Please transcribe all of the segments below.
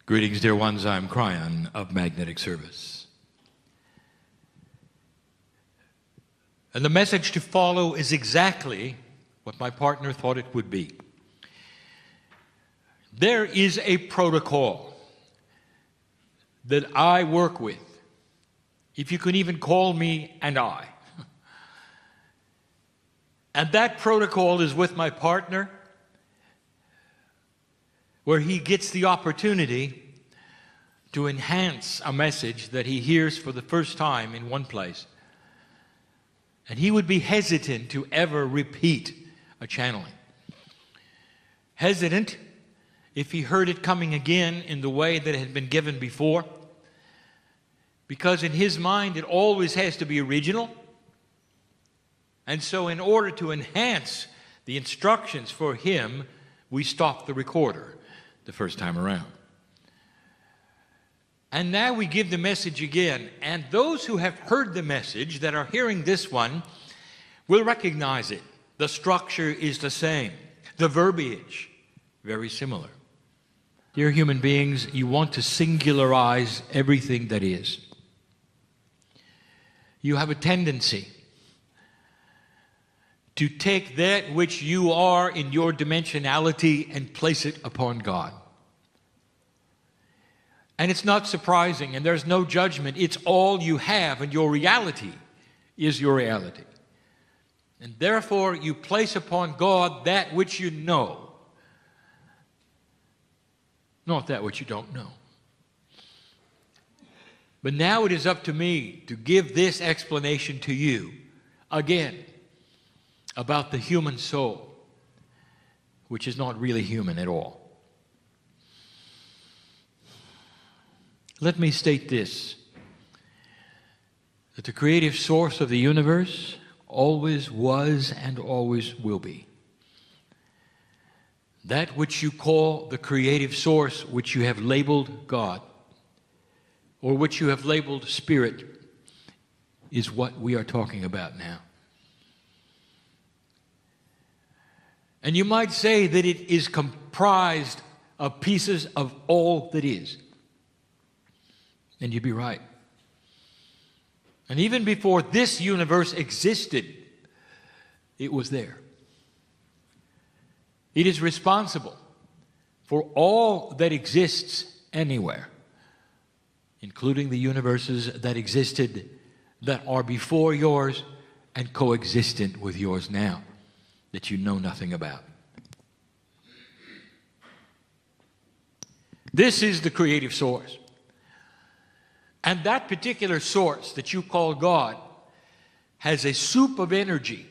Greetings, dear ones. I'm Kryon of Magnetic Service. And the message to follow is exactly what my partner thought it would be. There is a protocol that I work with, if you can even call me an I. And that protocol is with my partner, where he gets the opportunity to enhance a message that he hears for the first time in one place. And he would be hesitant to ever repeat a channeling. Hesitant if he heard it coming again in the way that it had been given before, because in his mind it always has to be original. And so in order to enhance the instructions for him, we stop the recorder the first time around. And now we give the message again, and those who have heard the message that are hearing this one will recognize it. The structure is the same. The verbiage, very similar. Dear human beings, you want to singularize everything that is. You have a tendency to take that which you are in your dimensionality and place it upon God. And it's not surprising, and there's no judgment. It's all you have, and your reality is your reality. And therefore, you place upon God that which you know, not that which you don't know. But now it is up to me to give this explanation to you again about the human soul, which is not really human at all. Let me state this, that the creative source of the universe always was and always will be. That which you call the creative source, which you have labeled God, or which you have labeled Spirit, is what we are talking about now. And you might say that it is comprised of pieces of all that is. And you'd be right. And even before this universe existed, it was there. It is responsible for all that exists anywhere, including the universes that existed that are before yours and coexistent with yours now, that you know nothing about. This is the creative source. And that particular source that you call God has a soup of energy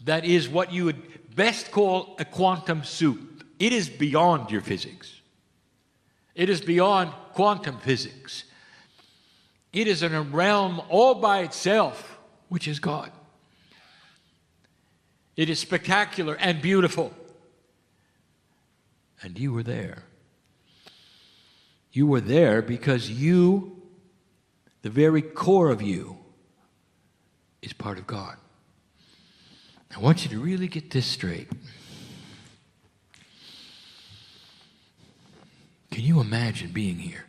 that is what you would best call a quantum soup. It is beyond your physics. It is beyond quantum physics. It is in a realm all by itself, which is God. It is spectacular and beautiful. And you were there. You were there because you, the very core of you, is part of God. I want you to really get this straight. Can you imagine being here?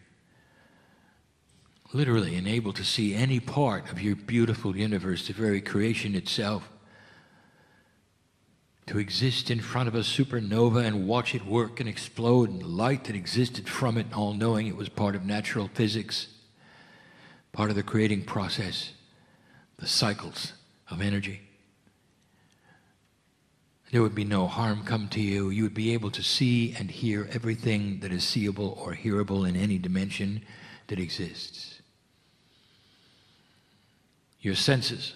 Literally and able to see any part of your beautiful universe, the very creation itself, to exist in front of a supernova and watch it work and explode, and the light that existed from it, all knowing it was part of natural physics, part of the creating process, the cycles of energy. There would be no harm come to you. You would be able to see and hear everything that is seeable or hearable in any dimension that exists. Your senses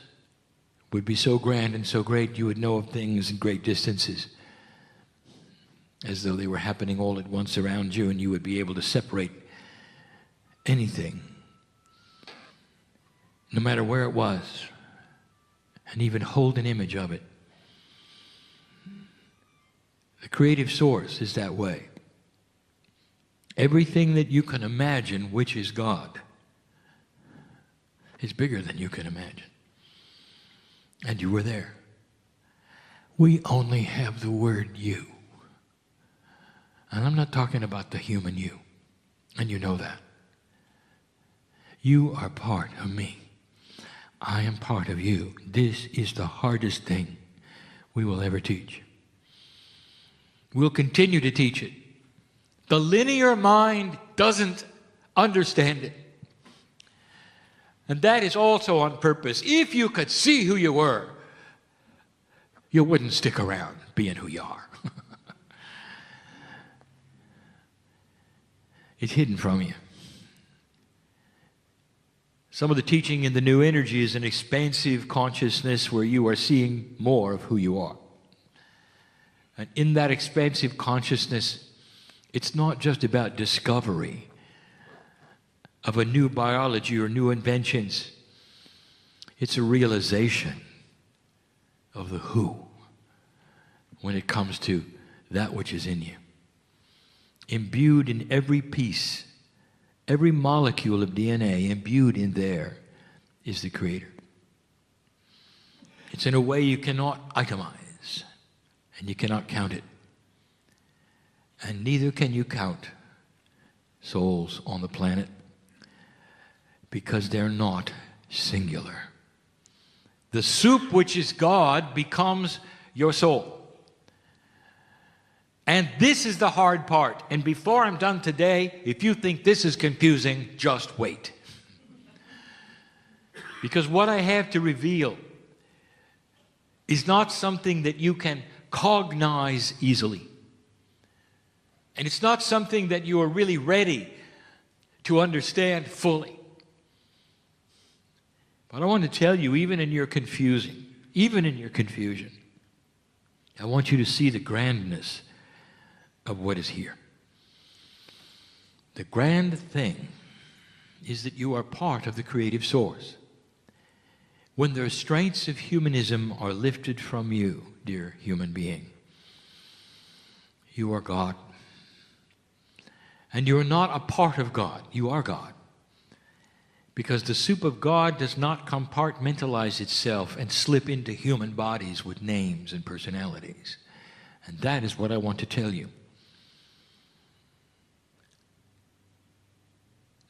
would be so grand and so great, you would know of things in great distances, as though they were happening all at once around you, and you would be able to separate anything, no matter where it was, and even hold an image of it. The creative source is that way. Everything that you can imagine, which is God, is bigger than you can imagine. And you were there. We only have the word you. And I'm not talking about the human you. And you know that. You are part of me. I am part of you. This is the hardest thing we will ever teach. We'll continue to teach it. The linear mind doesn't understand it. And that is also on purpose. If you could see who you were, you wouldn't stick around being who you are. It's hidden from you. Some of the teaching in the New Energy is an expansive consciousness where you are seeing more of who you are. And in that expansive consciousness, it's not just about discovery of a new biology or new inventions. It's a realization of the who when it comes to that which is in you. Imbued in every piece, every molecule of DNA, imbued in there is the Creator. It's in a way you cannot itemize, and you cannot count it. And neither can you count souls on the planet, because they're not singular. The soup, which is God, becomes your soul. And this is the hard part. And before I'm done today, if you think this is confusing, just wait. Because what I have to reveal is not something that you can cognize easily. And it's not something that you are really ready to understand fully. But I want to tell you, even in your confusion, I want you to see the grandness of what is here. The grand thing is that you are part of the creative source. When the restraints of humanism are lifted from you, dear human being, you are God. And you are not a part of God, you are God. Because the soup of God does not compartmentalize itself and slip into human bodies with names and personalities. And that is what I want to tell you.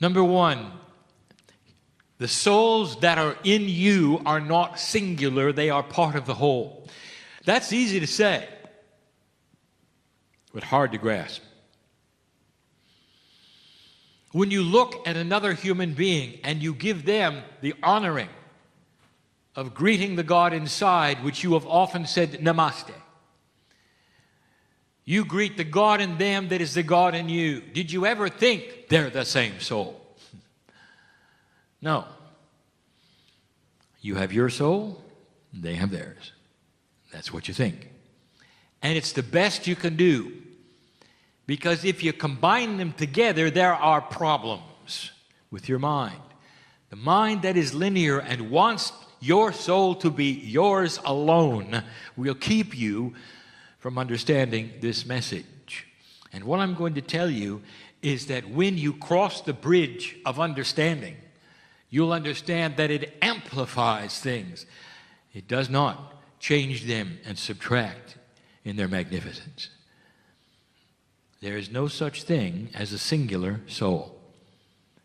Number one, the souls that are in you are not singular, they are part of the whole. That's easy to say, but hard to grasp. When you look at another human being and you give them the honoring of greeting the God inside, which you have often said, Namaste. You greet the God in them that is the God in you. Did you ever think they're the same soul? No. You have your soul, they have theirs. That's what you think. And it's the best you can do. Because if you combine them together, there are problems with your mind. The mind that is linear and wants your soul to be yours alone will keep you from understanding this message. And what I'm going to tell you is that when you cross the bridge of understanding, you'll understand that it amplifies things. It does not change them and subtract in their magnificence. There is no such thing as a singular soul.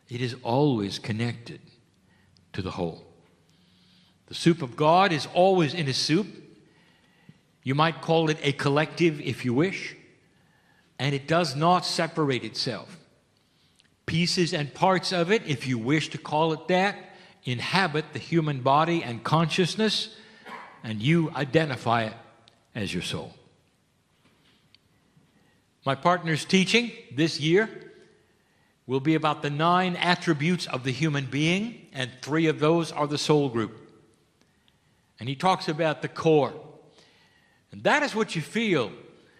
It is always connected to the whole. The soup of God is always in a soup. You might call it a collective if you wish, and it does not separate itself. Pieces and parts of it, if you wish to call it that, inhabit the human body and consciousness, and you identify it as your soul. My partner's teaching this year will be about the 9 attributes of the human being, and 3 of those are the soul group. And he talks about the core. And that is what you feel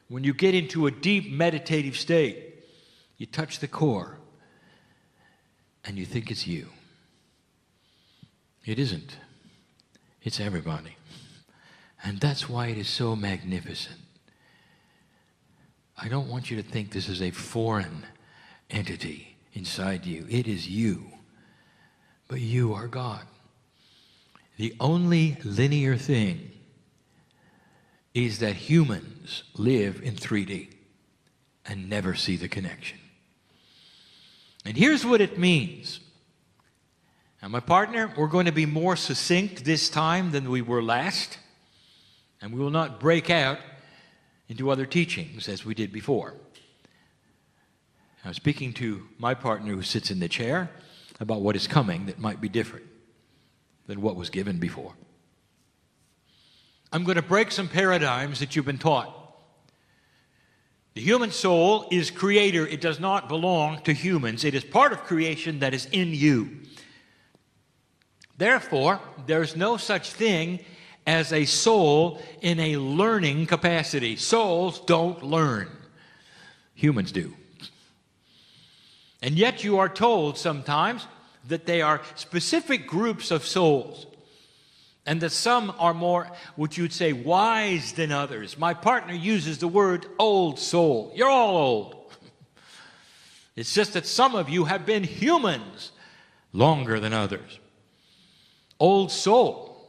when you get into a deep meditative state. You touch the core, and you think it's you. It isn't. It's everybody. And that's why it is so magnificent. I don't want you to think this is a foreign entity inside you. It is you. But you are God. The only linear thing is that humans live in 3D and never see the connection. And here's what it means. Now, my partner, we're going to be more succinct this time than we were last, and we will not break out into other teachings as we did before. I'm speaking to my partner who sits in the chair about what is coming that might be different than what was given before. I'm going to break some paradigms that you've been taught. The human soul is creator. It does not belong to humans. It is part of creation that is in you. Therefore, there's no such thing as a soul in a learning capacity. Souls don't learn. Humans do. And yet you are told sometimes that they are specific groups of souls, and that some are more, what you'd say, wise than others. My partner uses the word old soul. You're all old. It's just that some of you have been humans longer than others. Old soul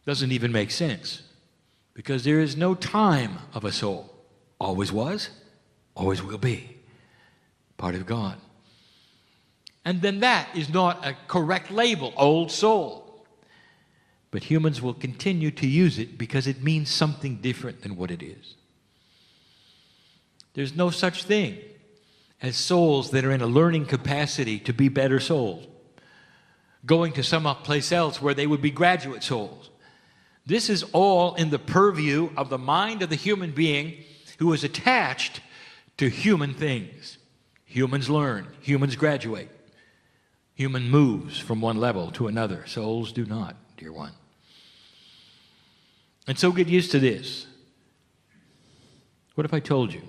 doesn't even make sense, because there is no time of a soul. Always was, always will be. Part of God. And then that is not a correct label, old soul. But humans will continue to use it because it means something different than what it is. There's no such thing as souls that are in a learning capacity to be better souls, going to some place else where they would be graduate souls. This is all in the purview of the mind of the human being who is attached to human things. Humans learn. Humans graduate. Human moves from one level to another. Souls do not, dear one. And so get used to this. What if I told you?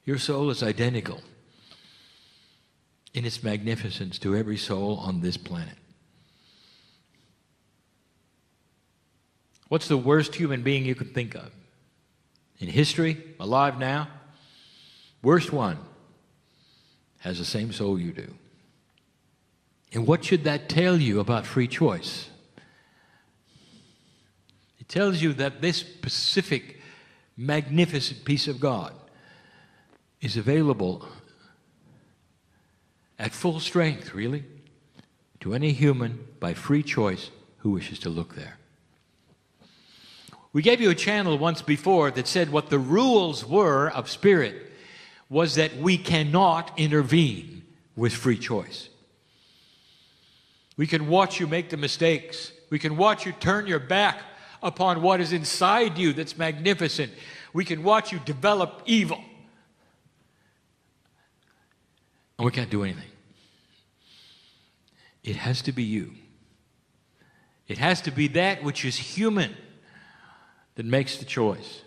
Your soul is identical in its magnificence to every soul on this planet. What's the worst human being you could think of? In history, alive now, worst one has the same soul you do. And what should that tell you about free choice? It tells you that this specific, magnificent piece of God is available at full strength, really, to any human by free choice who wishes to look there. We gave you a channel once before that said what the rules were of spirit was that we cannot intervene with free choice. We can watch you make the mistakes. We can watch you turn your back upon what is inside you that's magnificent. We can watch you develop evil. And we can't do anything. It has to be you. It has to be that which is human that makes the choice.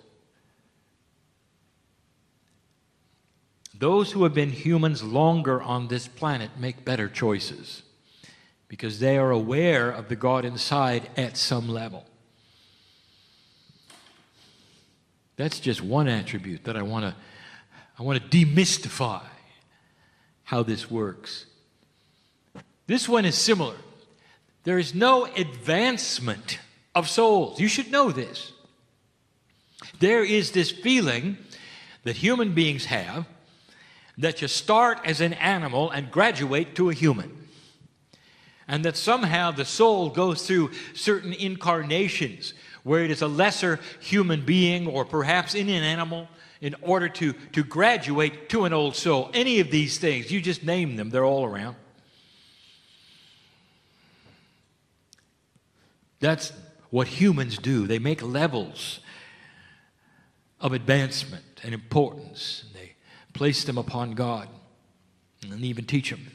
Those who have been humans longer on this planet make better choices because they are aware of the God inside at some level. That's just one attribute that I want to demystify how this works. This one is similar. There is no advancement of souls. You should know this. There is this feeling that human beings have that you start as an animal and graduate to a human. And that somehow the soul goes through certain incarnations where it is a lesser human being or perhaps in an animal in order to graduate to an old soul. Any of these things, you just name them, they're all around. That's what humans do. They make levels of advancement and importance. They place them upon God and even teach them.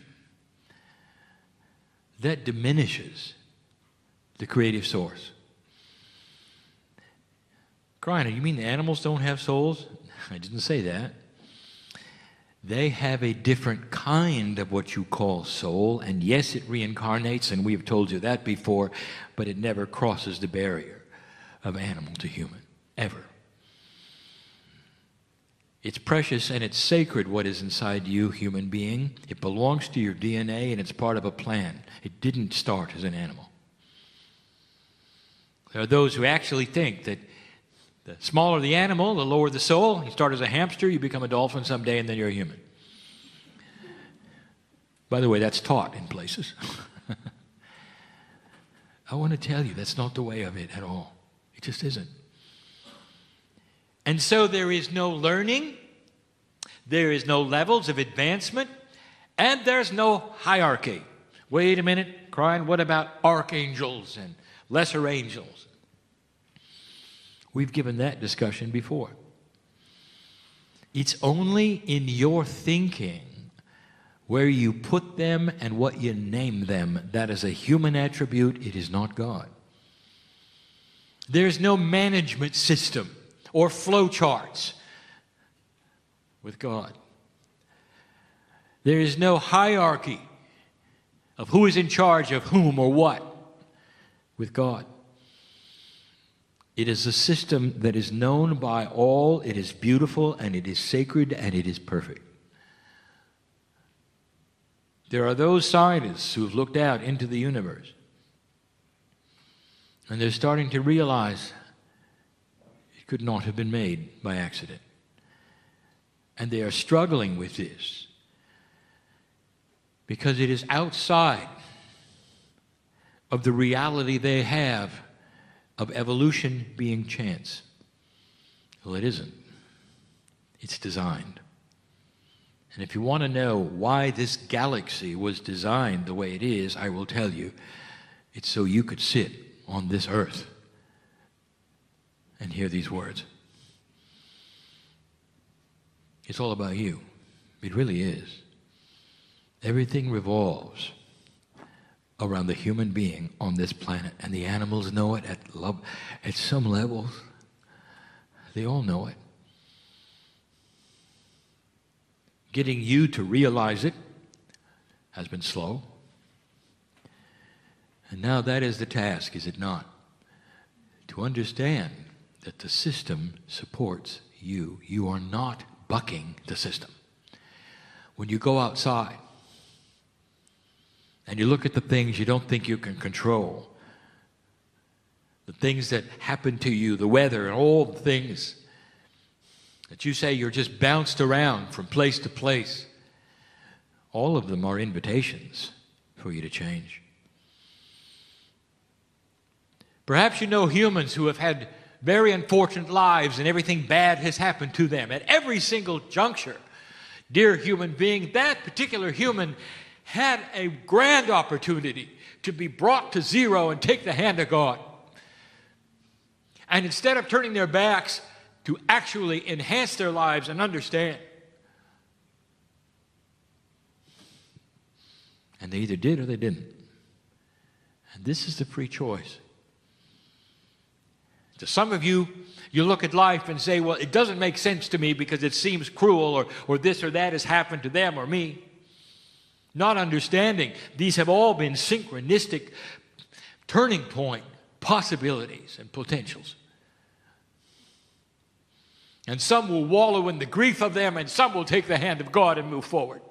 That diminishes the creative source. Kryon, you mean the animals don't have souls? I didn't say that. They have a different kind of what you call soul, and yes, it reincarnates, and we've told you that before, but it never crosses the barrier of animal to human, ever. It's precious and it's sacred what is inside you, human being. It belongs to your DNA and it's part of a plan. It didn't start as an animal. There are those who actually think that The smaller the animal, the lower the soul. You start as a hamster, you become a dolphin someday, and then you're a human. By the way, that's taught in places. I want to tell you, that's not the way of it at all. It just isn't. And so there is no learning, there is no levels of advancement, and there's no hierarchy. Wait a minute, Kryon, what about archangels and lesser angels? We've given that discussion before. It's only in your thinking where you put them and what you name them. That is a human attribute. It is not God. There's no management system or flow charts with God. There is no hierarchy of who is in charge of whom or what with God. It is a system that is known by all. It is beautiful and it is sacred and it is perfect. There are those scientists who've looked out into the universe and they're starting to realize it could not have been made by accident. And they are struggling with this because it is outside of the reality they have of evolution being chance. Well, it isn't. It's designed. And if you want to know why this galaxy was designed the way it is, I will tell you, it's so you could sit on this earth and hear these words. It's all about you. It really is. Everything revolves around the human being on this planet, and the animals know it at some levels. They all know it. Getting you to realize it has been slow. And now that is the task, is it not? To understand that the system supports you. You are not bucking the system. When you go outside and you look at the things you don't think you can control, the things that happen to you, the weather and all the things that you say you're just bounced around from place to place, all of them are invitations for you to change. Perhaps you know humans who have had very unfortunate lives and everything bad has happened to them at every single juncture. Dear human being, that particular human had a grand opportunity to be brought to zero and take the hand of God. And instead of turning their backs to actually enhance their lives and understand. And they either did or they didn't. And this is the free choice. To some of you, you look at life and say, well, it doesn't make sense to me because it seems cruel or this or that has happened to them or me. Not understanding, these have all been synchronistic turning point possibilities and potentials. And some will wallow in the grief of them, and some will take the hand of God and move forward.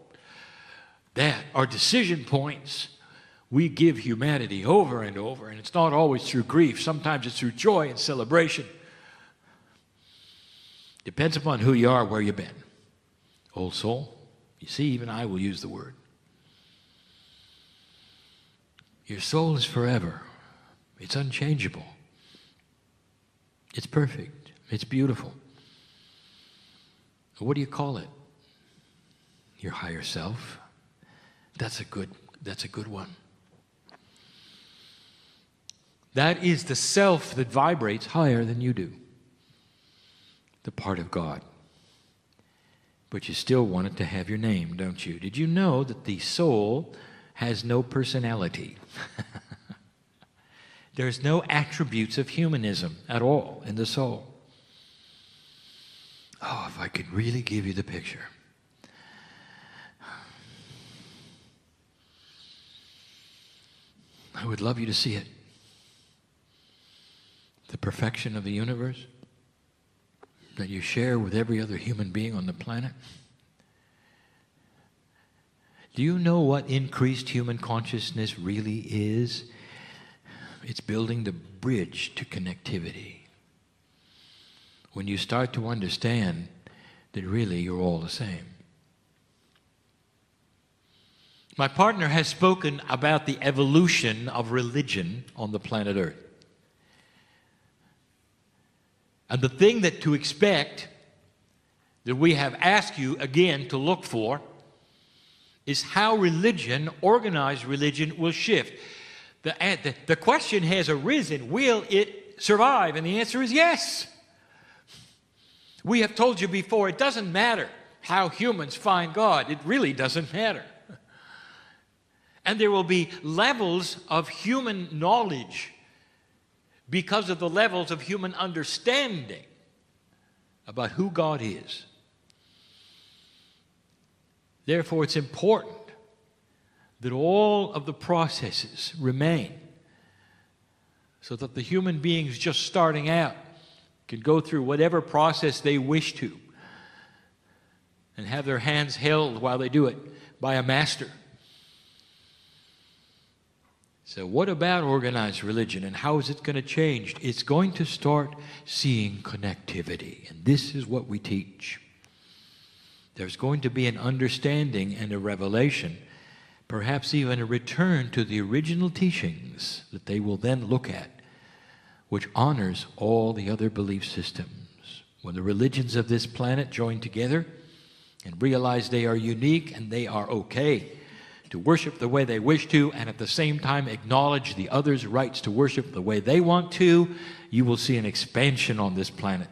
That are decision points we give humanity over and over, and it's not always through grief. Sometimes it's through joy and celebration. Depends upon who you are, where you've been. Old soul, you see, even I will use the word. Your soul is forever. It's unchangeable. It's perfect. It's beautiful. What do you call it? Your higher self. That's a good one. That is the self that vibrates higher than you do. The part of God. But you still want it to have your name, don't you? Did you know that the soul has no personality? There's no attributes of humanism at all in the soul. Oh, if I could really give you the picture. I would love you to see it. The perfection of the universe that you share with every other human being on the planet. Do you know what increased human consciousness really is? It's building the bridge to connectivity. when you start to understand that really you're all the same. My partner has spoken about the evolution of religion on the planet Earth. And the thing that to expect, that we have asked you again to look for, is how religion, organized religion, will shift. The question has arisen, will it survive? And the answer is yes. We have told you before, it doesn't matter how humans find God. It really doesn't matter. And there will be levels of human knowledge because of the levels of human understanding about who God is. Therefore, it's important that all of the processes remain so that the human beings just starting out can go through whatever process they wish to and have their hands held while they do it by a master. So what about organized religion, and how is it going to change? It's going to start seeing connectivity, and this is what we teach. There's going to be an understanding and a revelation, perhaps even a return to the original teachings that they will then look at, which honors all the other belief systems. When the religions of this planet join together and realize they are unique and they are okay to worship the way they wish to, and at the same time acknowledge the others' rights to worship the way they want to, you will see an expansion on this planet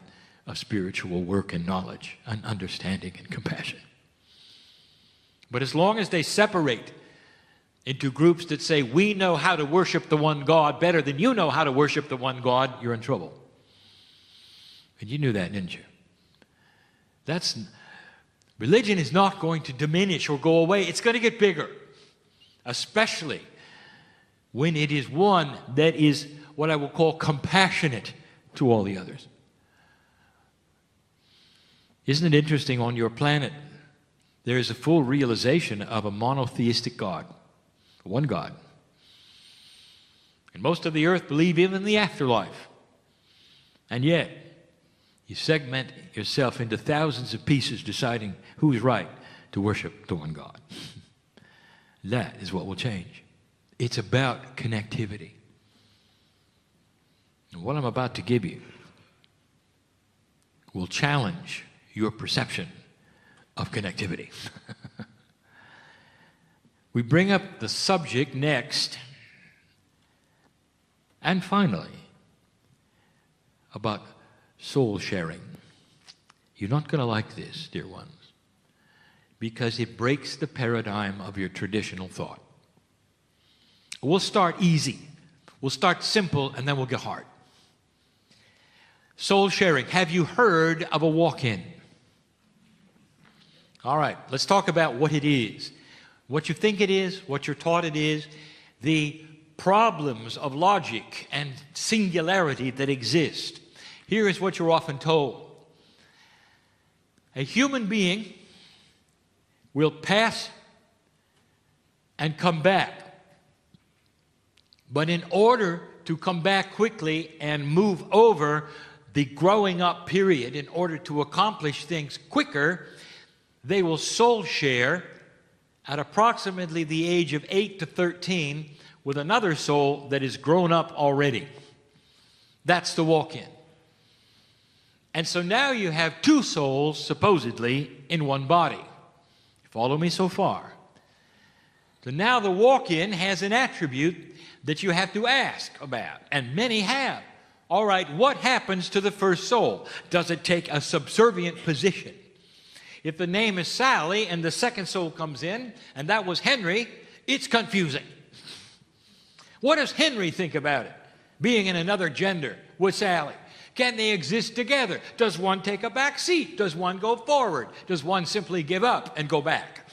of spiritual work and knowledge and understanding and compassion. But as long as they separate into groups that say, we know how to worship the one God better than you know how to worship the one God, you're in trouble. And you knew that, didn't you? Religion is not going to diminish or go away. It's going to get bigger, especially when it is one that is what I will call compassionate to all the others. Isn't it interesting, on your planet, there is a full realization of a monotheistic God, one God. And most of the earth believe even in the afterlife. And yet, you segment yourself into thousands of pieces deciding who's right to worship the one God. That is what will change. It's about connectivity. And what I'm about to give you will challenge your perception of connectivity. We bring up the subject next, and finally, about soul sharing. You're not going to like this, dear ones, because it breaks the paradigm of your traditional thought. We'll start easy. We'll start simple, and then we'll get hard. Soul sharing. Have you heard of a walk-in? All right, let's talk about what it is. What you think it is, what you're taught it is, the problems of logic and singularity that exist. Here is what you're often told. A human being will pass and come back. But in order to come back quickly and move over the growing up period, in order to accomplish things quicker, they will soul share at approximately the age of 8 to 13 with another soul that is grown up already. That's the walk-in. And so now you have two souls, supposedly, in one body. Follow me so far? So now the walk-in has an attribute that you have to ask about, and many have. All right, what happens to the first soul? Does it take a subservient position? If the name is Sally and the second soul comes in, and that was Henry, it's confusing. What does Henry think about it, being in another gender with Sally? Can they exist together? Does one take a back seat? Does one go forward? Does one simply give up and go back?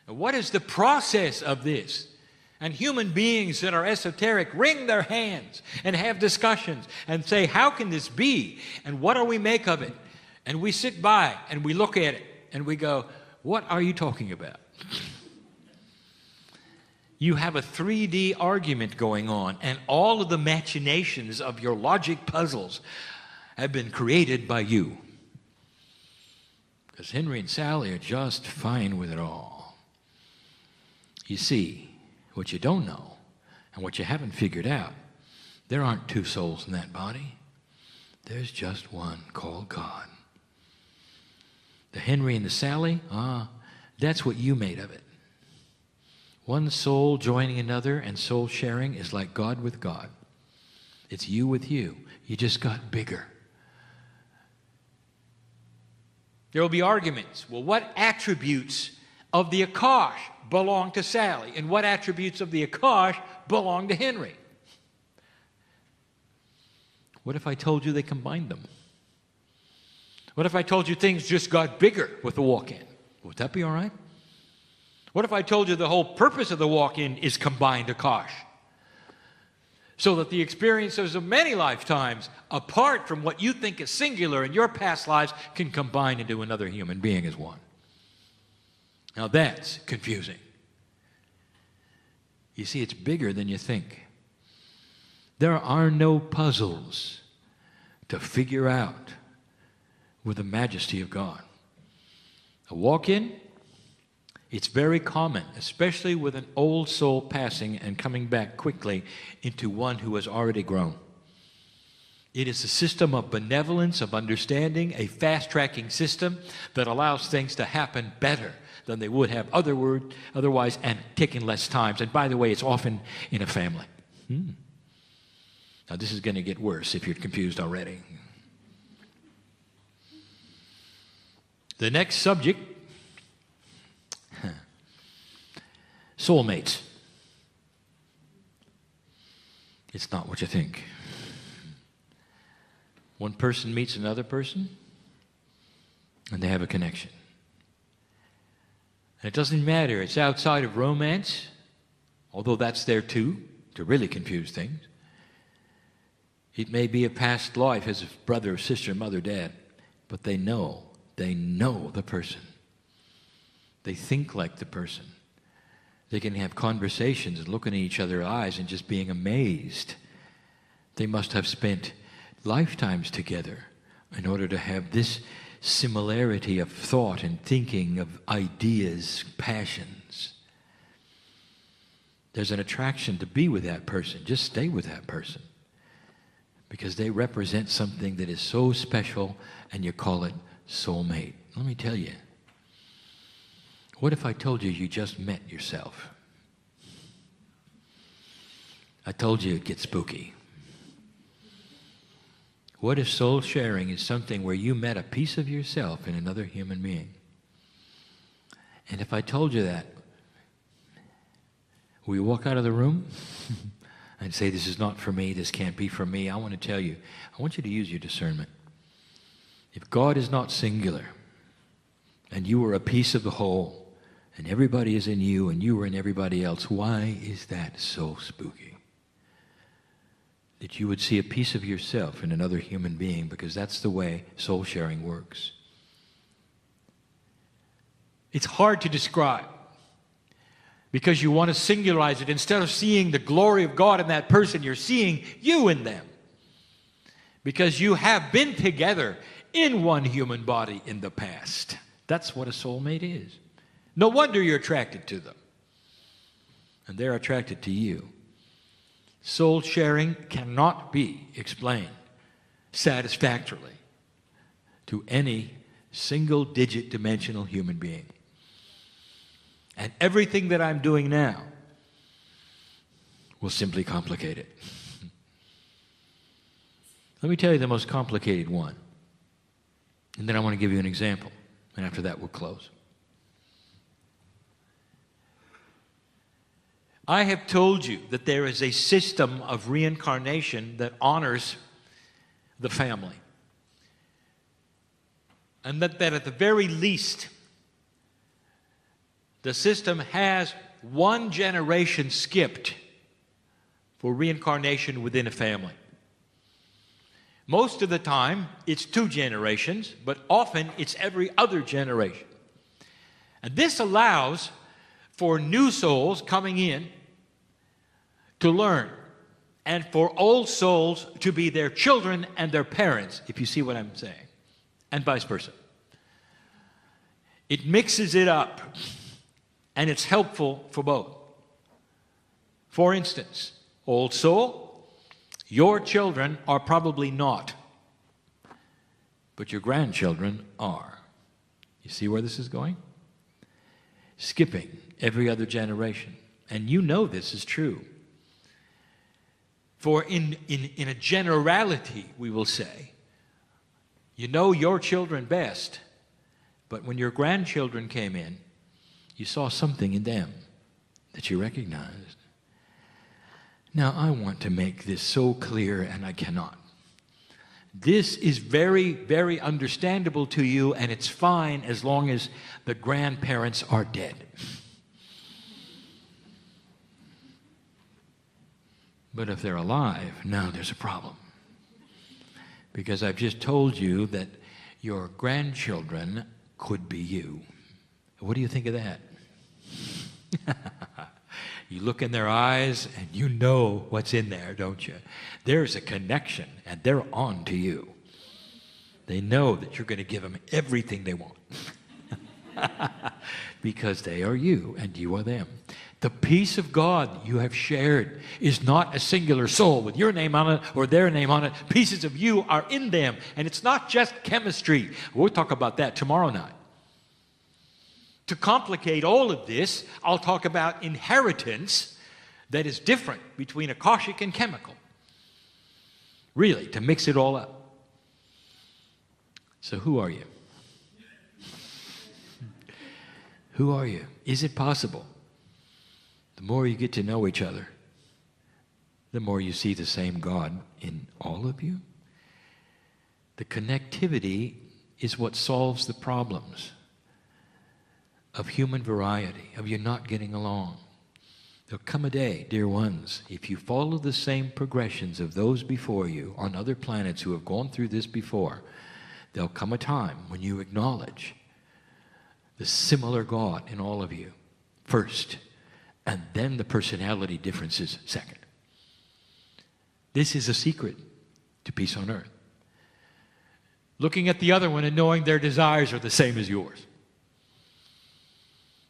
What is the process of this? And human beings that are esoteric wring their hands and have discussions and say, how can this be? And what do we make of it? And we sit by and we look at it and we go, what are you talking about? You have a 3D argument going on, and all of the machinations of your logic puzzles have been created by you. Because Henry and Sally are just fine with it all. You see, what you don't know and what you haven't figured out, there aren't two souls in that body. There's just one called God. The Henry and the Sally, that's what you made of it. One soul joining another and soul sharing is like God with God. It's you with you. You just got bigger. There will be arguments. Well, what attributes of the Akash belong to Sally? And what attributes of the Akash belong to Henry? What if I told you they combined them? What if I told you things just got bigger with the walk-in? Would that be all right? What if I told you the whole purpose of the walk-in is combined Akash? So that the experiences of many lifetimes, apart from what you think is singular in your past lives, can combine into another human being as one. Now that's confusing. You see, it's bigger than you think. There are no puzzles to figure out with the majesty of God. A walk-in, it's very common, especially with an old soul passing and coming back quickly into one who has already grown. It is a system of benevolence, of understanding, a fast-tracking system that allows things to happen better than they would have otherwise and taking less time. And by the way, it's often in a family. Now this is going to get worse if you're confused already. The next subject, soulmates. It's not what you think. One person meets another person, and they have a connection. And it doesn't matter. It's outside of romance, although that's there too, to really confuse things. It may be a past life as a brother, sister, mother, dad, but they know the person. They think like the person. They can have conversations and looking at each other's eyes and just being amazed. They must have spent lifetimes together in order to have this similarity of thought and thinking, of ideas, passions. There's an attraction to be with that person. Just stay with that person. Because they represent something that is so special, and you call it soulmate. Let me tell you. What if I told you you just met yourself? I told you it'd get spooky. What if soul sharing is something where you met a piece of yourself in another human being? And if I told you that, will you walk out of the room and say, this is not for me, this can't be for me? I want to tell you, I want you to use your discernment. If God is not singular, and you are a piece of the whole, and everybody is in you, and you are in everybody else, why is that so spooky? That you would see a piece of yourself in another human being, because that's the way soul sharing works. It's hard to describe, because you want to singularize it. Instead of seeing the glory of God in that person, you're seeing you in them. Because you have been together in one human body in the past. That's what a soulmate is. No wonder you're attracted to them. And they're attracted to you. Soul sharing cannot be explained satisfactorily to any single-digit dimensional human being. And everything that I'm doing now will simply complicate it. Let me tell you the most complicated one. And then I want to give you an example. And after that, we'll close. I have told you that there is a system of reincarnation that honors the family. And that at the very least, the system has one generation skipped for reincarnation within a family. Most of the time, it's 2 generations, but often it's every other generation. And this allows for new souls coming in to learn and for old souls to be their children and their parents, if you see what I'm saying, and vice versa. It mixes it up, and it's helpful for both. For instance, old soul, your children are probably not, but your grandchildren are. You see where this is going? Skipping every other generation. And you know this is true. For in a generality, we will say, you know your children best, but when your grandchildren came in, you saw something in them that you recognized. Now, I want to make this so clear, and I cannot. This is very, very understandable to you, and it's fine as long as the grandparents are dead. But if they're alive, now there's a problem. Because I've just told you that your grandchildren could be you. What do you think of that? You look in their eyes and you know what's in there, don't you? There's a connection, and they're on to you. They know that you're going to give them everything they want. Because they are you and you are them. The peace of God you have shared is not a singular soul with your name on it or their name on it. Pieces of you are in them, and it's not just chemistry. We'll talk about that tomorrow night. To complicate all of this, I'll talk about inheritance that is different between Akashic and chemical. Really, to mix it all up. So who are you? Who are you? Is it possible? The more you get to know each other, the more you see the same God in all of you. The connectivity is what solves the problems of human variety, of you not getting along. There'll come a day, dear ones, if you follow the same progressions of those before you on other planets who have gone through this before, there'll come a time when you acknowledge the similar God in all of you first, and then the personality differences second. This is a secret to peace on earth. Looking at the other one and knowing their desires are the same as yours.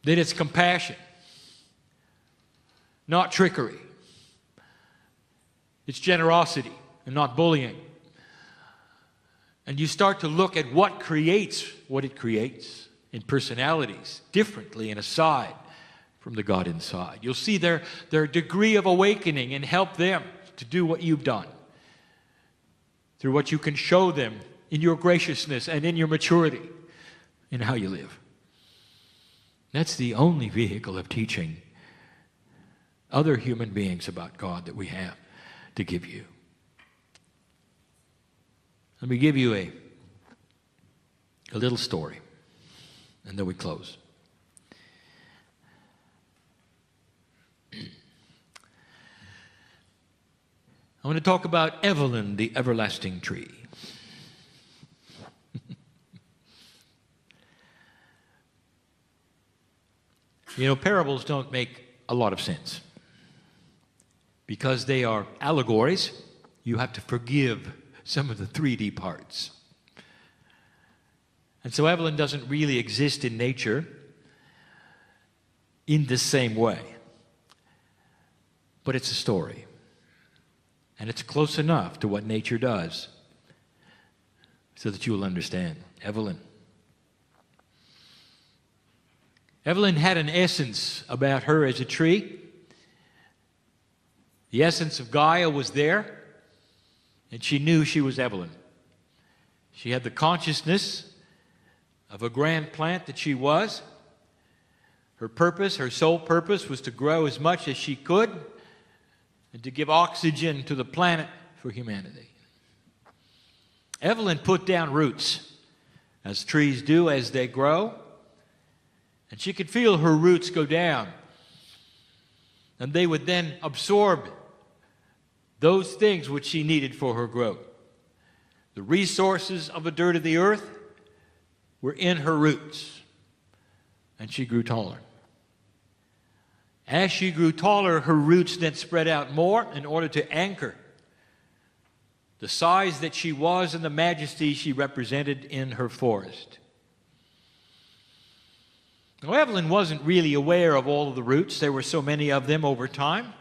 That it's compassion, not trickery. It's generosity and not bullying. And you start to look at what creates what it creates in personalities differently and aside from the God inside. You'll see their degree of awakening and help them to do what you've done through what you can show them in your graciousness and in your maturity in how you live. That's the only vehicle of teaching other human beings about God that we have to give you. Let me give you a little story, and then we close. I want to talk about Evelyn, the everlasting tree. You know, parables don't make a lot of sense. Because they are allegories, you have to forgive some of the 3D parts. And so Evelyn doesn't really exist in nature in the same way. But it's a story. And it's close enough to what nature does so that you will understand. Evelyn had an essence about her as a tree. The essence of Gaia was there, and she knew she was Evelyn. She had the consciousness of a grand plant that she was. Her purpose, her sole purpose, was to grow as much as she could and to give oxygen to the planet for humanity. Evelyn put down roots, as trees do as they grow, and she could feel her roots go down, and they would then absorb those things which she needed for her growth. The resources of the dirt of the earth were in her roots, and she grew taller. As she grew taller, her roots then spread out more in order to anchor the size that she was and the majesty she represented in her forest. Now, Evelyn wasn't really aware of all of the roots. There were so many of them over time.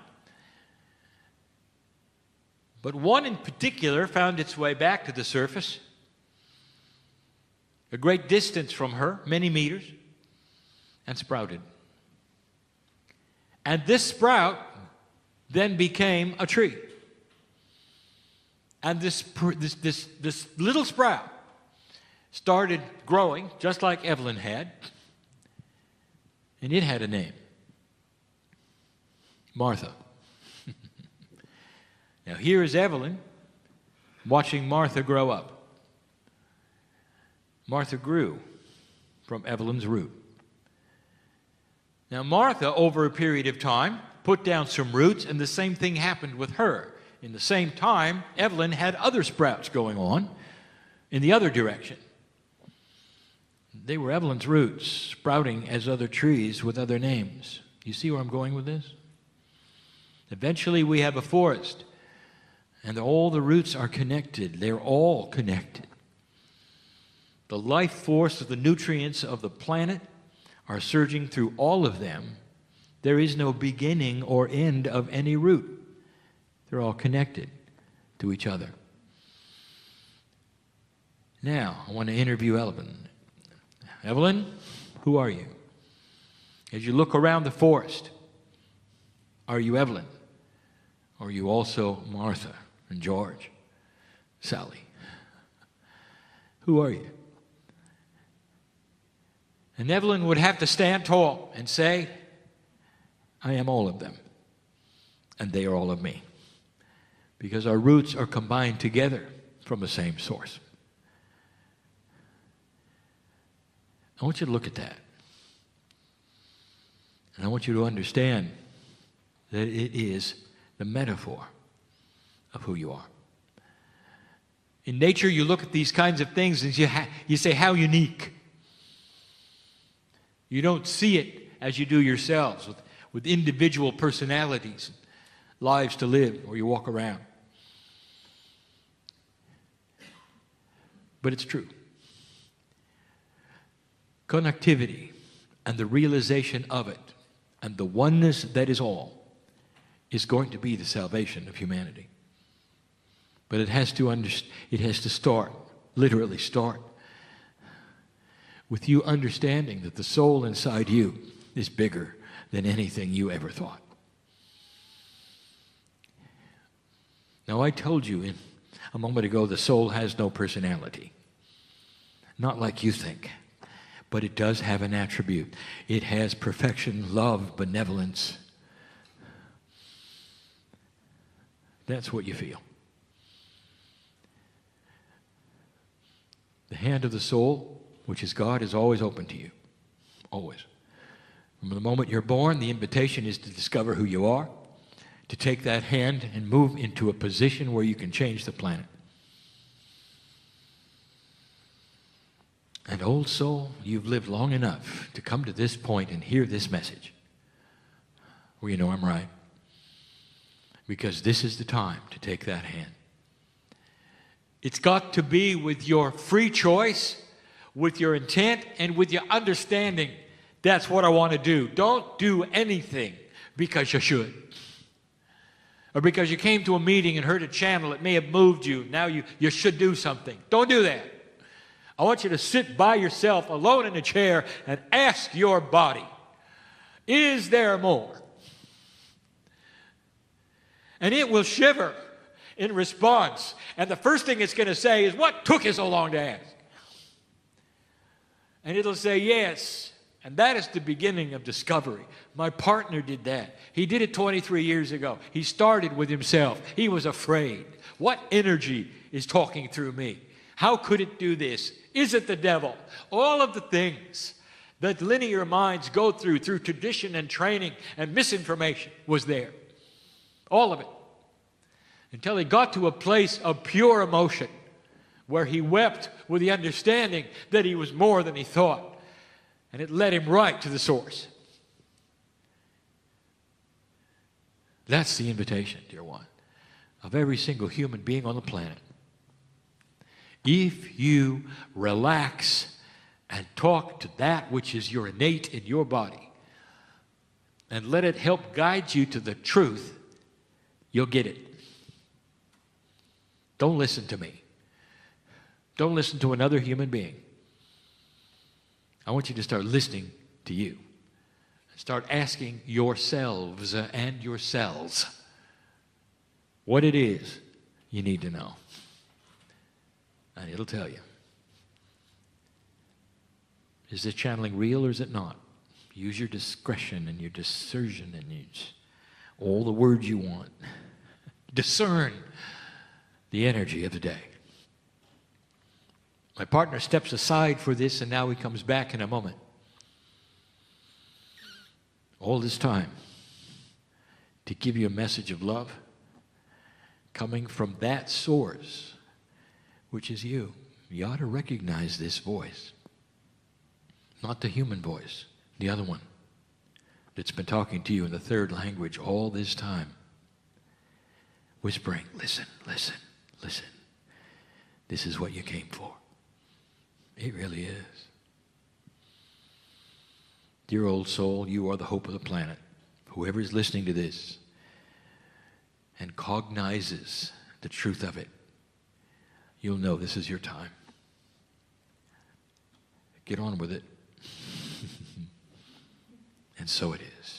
But one in particular found its way back to the surface, a great distance from her, many meters, and sprouted. And this sprout then became a tree. And this little sprout started growing just like Evelyn had, and it had a name, Martha. Now here is Evelyn watching Martha grow up. Martha grew from Evelyn's root. Now Martha, over a period of time, put down some roots, and the same thing happened with her. In the same time, Evelyn had other sprouts going on in the other direction. They were Evelyn's roots, sprouting as other trees with other names. You see where I'm going with this? Eventually we have a forest, and all the roots are connected. They're all connected. The life force of the nutrients of the planet are surging through all of them. There is no beginning or end of any root. They're all connected to each other. Now, I want to interview Evelyn. Evelyn, who are you? As you look around the forest, are you Evelyn? Or are you also Martha and George, Sally? Who are you? And Evelyn would have to stand tall and say, I am all of them, and they are all of me. Because our roots are combined together from the same source. I want you to look at that. And I want you to understand that it is the metaphor of who you are. In nature, you look at these kinds of things and you say, how unique. You don't see it as you do yourselves, with individual personalities, lives to live, or you walk around. But it's true. Connectivity and the realization of it and the oneness that is all is going to be the salvation of humanity. But it has to start, literally start, with you understanding that the soul inside you is bigger than anything you ever thought. Now, I told you a moment ago the soul has no personality. Not like you think. But it does have an attribute. It has perfection, love, benevolence. That's what you feel. The hand of the soul, which is God, is always open to you. Always. From the moment you're born, the invitation is to discover who you are, to take that hand and move into a position where you can change the planet. And old soul, you've lived long enough to come to this point and hear this message. Well, you know I'm right. Because this is the time to take that hand. It's got to be with your free choice, with your intent, and with your understanding. That's what I want to do. Don't do anything because you should. Or because you came to a meeting and heard a channel that may have moved you. Now you should do something. Don't do that. I want you to sit by yourself alone in a chair and ask your body, is there more? And it will shiver in response. And the first thing it's going to say is, what took you so long to ask? And it'll say, yes. And that is the beginning of discovery. My partner did that. He did it 23 years ago. He started with himself. He was afraid. What energy is talking through me? How could it do this? Is it the devil? All of the things that linear minds go through tradition and training and misinformation was there. All of it. Until he got to a place of pure emotion where he wept with the understanding that he was more than he thought. And it led him right to the source. That's the invitation, dear one, of every single human being on the planet. If you relax and talk to that which is your innate in your body and let it help guide you to the truth, you'll get it. Don't listen to me. Don't listen to another human being. I want you to start listening to you. Start asking yourselves and yourselves what it is you need to know. And it'll tell you. Is this channeling real or is it not? Use your discretion and your discernment and all the words you want. Discern the energy of the day. My partner steps aside for this, and now he comes back in a moment. All this time to give you a message of love coming from that source, which is you. You ought to recognize this voice. Not the human voice, the other one that's been talking to you in the third language all this time. Whispering, listen, listen, listen. This is what you came for. It really is. Dear old soul, you are the hope of the planet. Whoever is listening to this and cognizes the truth of it, you'll know this is your time. Get on with it. And so it is.